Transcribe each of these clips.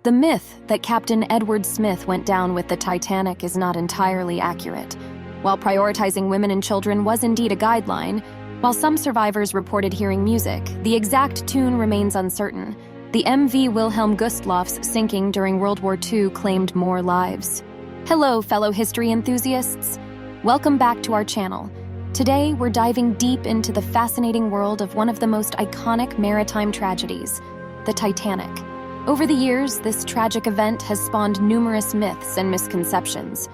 The myth that Captain Edward Smith went down with the Titanic is not entirely accurate. While prioritizing women and children was indeed a guideline, while some survivors reported hearing music, the exact tune remains uncertain. The MV Wilhelm Gustloff's sinking during World War II claimed more lives. Hello, fellow history enthusiasts. Welcome back to our channel. Today, we're diving deep into the fascinating world of one of the most iconic maritime tragedies, the Titanic. Over the years, this tragic event has spawned numerous myths and misconceptions.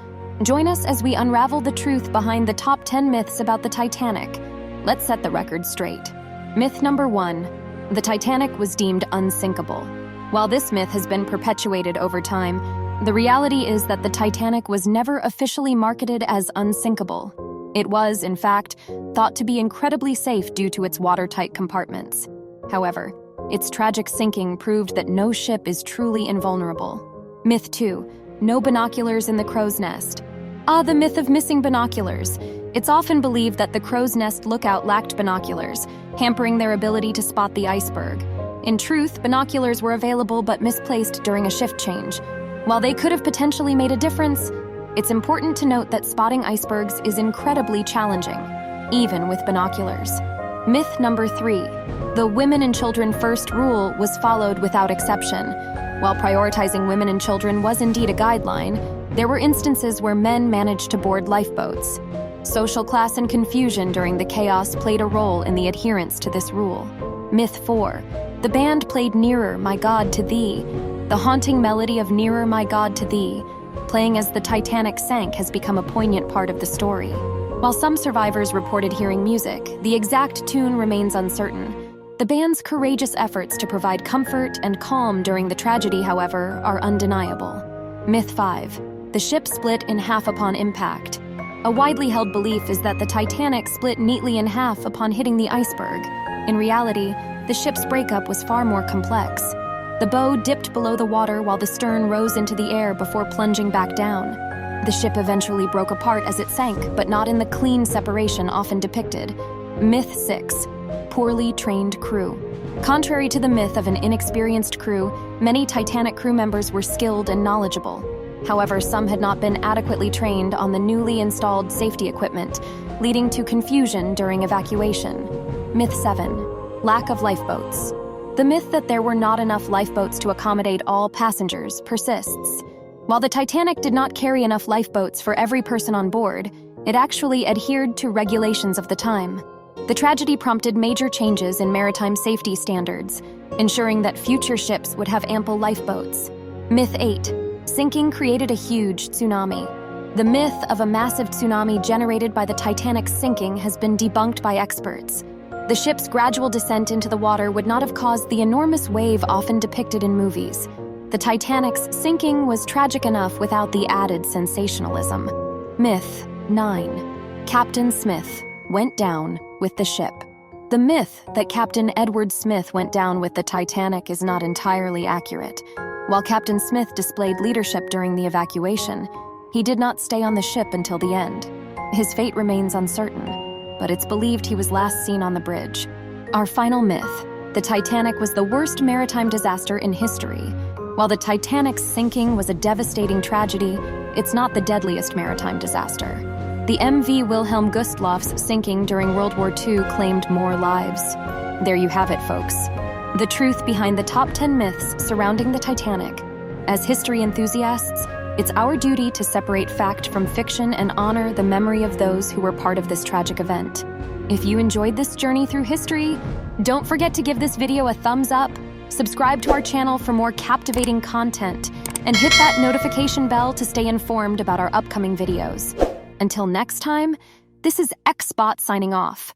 Join us as we unravel the truth behind the top 10 myths about the Titanic. Let's set the record straight. Myth number 1. The Titanic was deemed unsinkable. While this myth has been perpetuated over time, the reality is that the Titanic was never officially marketed as unsinkable. It was, in fact, thought to be incredibly safe due to its watertight compartments. However, its tragic sinking proved that no ship is truly invulnerable. Myth 2. No binoculars in the crow's nest. The myth of missing binoculars. It's often believed that the crow's nest lookout lacked binoculars, hampering their ability to spot the iceberg. In truth, binoculars were available but misplaced during a shift change. While they could have potentially made a difference, it's important to note that spotting icebergs is incredibly challenging, even with binoculars. Myth number 3. The women and children first rule was followed without exception. While prioritizing women and children was indeed a guideline, there were instances where men managed to board lifeboats. Social class and confusion during the chaos played a role in the adherence to this rule. Myth 4. The band played Nearer, My God, to Thee. The haunting melody of Nearer, My God, to Thee, playing as the Titanic sank, has become a poignant part of the story. While some survivors reported hearing music, the exact tune remains uncertain. The band's courageous efforts to provide comfort and calm during the tragedy, however, are undeniable. Myth 5. The ship split in half upon impact. A widely held belief is that the Titanic split neatly in half upon hitting the iceberg. In reality, the ship's breakup was far more complex. The bow dipped below the water while the stern rose into the air before plunging back down. The ship eventually broke apart as it sank, but not in the clean separation often depicted. Myth 6. Poorly trained crew. Contrary to the myth of an inexperienced crew, many Titanic crew members were skilled and knowledgeable. However, some had not been adequately trained on the newly installed safety equipment, leading to confusion during evacuation. Myth 7. Lack of lifeboats. The myth that there were not enough lifeboats to accommodate all passengers persists. While the Titanic did not carry enough lifeboats for every person on board, it actually adhered to regulations of the time. The tragedy prompted major changes in maritime safety standards, ensuring that future ships would have ample lifeboats. Myth 8. Sinking created a huge tsunami. The myth of a massive tsunami generated by the Titanic's sinking has been debunked by experts. The ship's gradual descent into the water would not have caused the enormous wave often depicted in movies. The Titanic's sinking was tragic enough without the added sensationalism. Myth 9. Captain Smith went down with the ship. The myth that Captain Edward Smith went down with the Titanic is not entirely accurate. While Captain Smith displayed leadership during the evacuation, he did not stay on the ship until the end. His fate remains uncertain, but it's believed he was last seen on the bridge. Our final myth. The Titanic was the worst maritime disaster in history. While the Titanic's sinking was a devastating tragedy, it's not the deadliest maritime disaster. The MV Wilhelm Gustloff's sinking during World War II claimed more lives. There you have it, folks. The truth behind the top 10 myths surrounding the Titanic. As history enthusiasts, it's our duty to separate fact from fiction and honor the memory of those who were part of this tragic event. If you enjoyed this journey through history, don't forget to give this video a thumbs up, subscribe to our channel for more captivating content, and hit that notification bell to stay informed about our upcoming videos. Until next time, this is Xbot signing off.